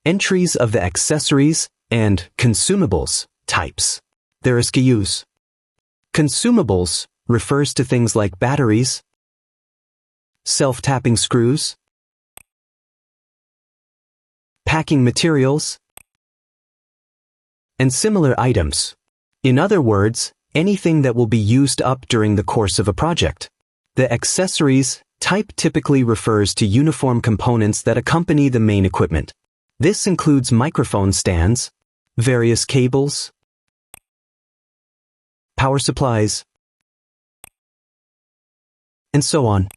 entries of the accessories and consumables types. There are SKUs. Consumables refers to things like batteries, self-tapping screws, packing materials, and similar items. In other words, anything that will be used up during the course of a project. The accessories type typically refers to uniform components that accompany the main equipment. This includes microphone stands, various cables, power supplies, and so on.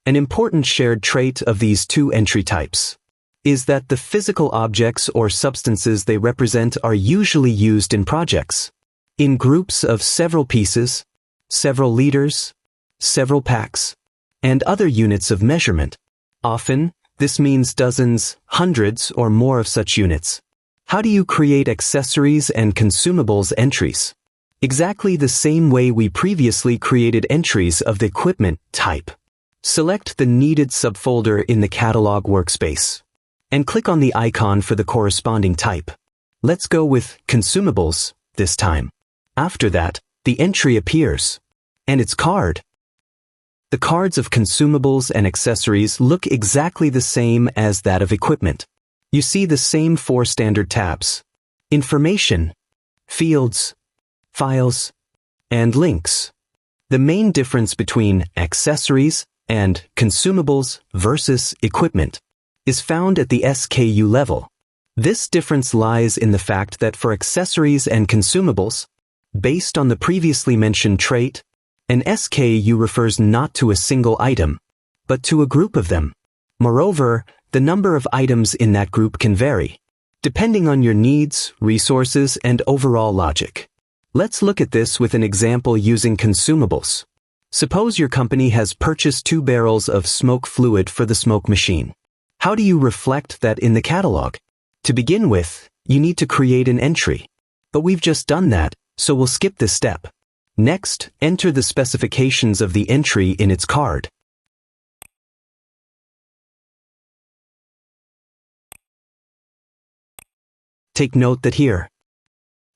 An important shared trait of these two entry types is that the physical objects or substances they represent are usually used in projects, in groups of several pieces, several liters, several packs, and other units of measurement. Often, this means dozens, hundreds, or more of such units. How do you create accessories and consumables entries? Exactly the same way we previously created entries of the equipment type. Select the needed subfolder in the catalog workspace and click on the icon for the corresponding type. Let's go with Consumables this time. After that, the entry appears, and its card. The cards of consumables and accessories look exactly the same as that of equipment. You see the same 4 standard tabs: Information, Fields, Files, and Links. The main difference between accessories and consumables versus equipment is found at the SKU level. This difference lies in the fact that for accessories and consumables, based on the previously mentioned trait, an SKU refers not to a single item, but to a group of them. Moreover, the number of items in that group can vary, depending on your needs, resources, and overall logic. Let's look at this with an example using consumables. Suppose your company has purchased 2 barrels of smoke fluid for the smoke machine. How do you reflect that in the catalog? To begin with, you need to create an entry. But we've just done that, so we'll skip this step. Next, enter the specifications of the entry in its card. Take note that here,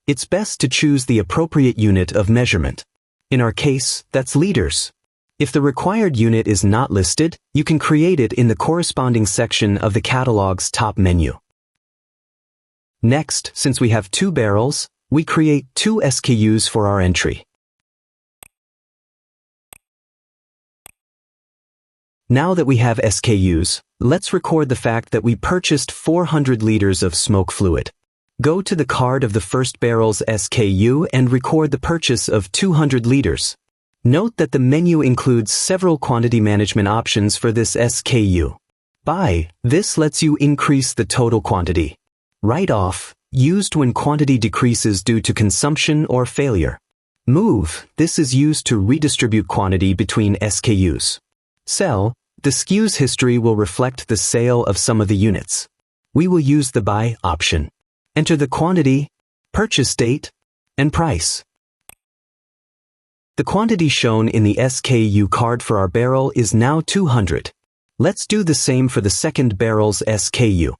it's best to choose the appropriate unit of measurement. In our case, that's liters. If the required unit is not listed, you can create it in the corresponding section of the catalog's top menu. Next, since we have 2 barrels, we create 2 SKUs for our entry. Now that we have SKUs, let's record the fact that we purchased 400 liters of smoke fluid. Go to the card of the first barrel's SKU and record the purchase of 200 liters. Note that the menu includes several quantity management options for this SKU. Buy, this lets you increase the total quantity. Write off, used when quantity decreases due to consumption or failure. Move, this is used to redistribute quantity between SKUs. Sell, the SKU's history will reflect the sale of some of the units. We will use the buy option. Enter the quantity, purchase date, and price. The quantity shown in the SKU card for our barrel is now 200. Let's do the same for the second barrel's SKU.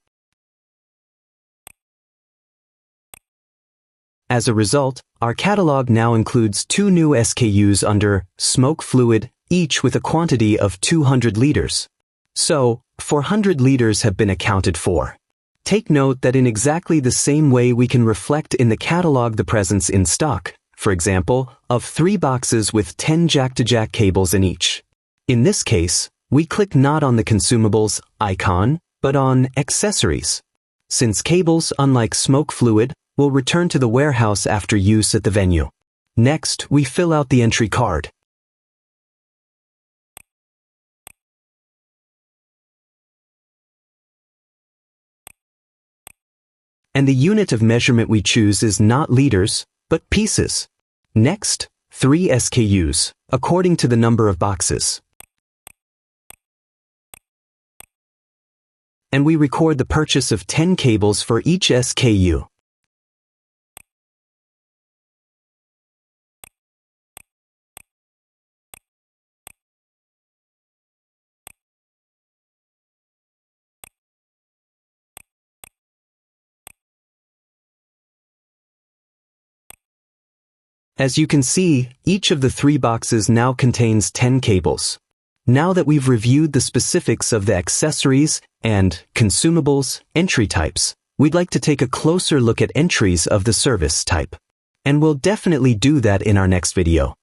As a result, our catalog now includes 2 new SKUs under smoke fluid, each with a quantity of 200 liters. So, 400 liters have been accounted for. Take note that in exactly the same way we can reflect in the catalog the presence in stock, for example, of 3 boxes with 10 jack-to-jack cables in each. In this case, we click not on the consumables icon, but on accessories. Since cables, unlike smoke fluid, will return to the warehouse after use at the venue. Next, we fill out the entry card. And the unit of measurement we choose is not liters, but pieces. Next, 3 SKUs, according to the number of boxes. And we record the purchase of 10 cables for each SKU. As you can see, each of the 3 boxes now contains 10 cables. Now that we've reviewed the specifics of the accessories and consumables entry types, we'd like to take a closer look at entries of the service type. And we'll definitely do that in our next video.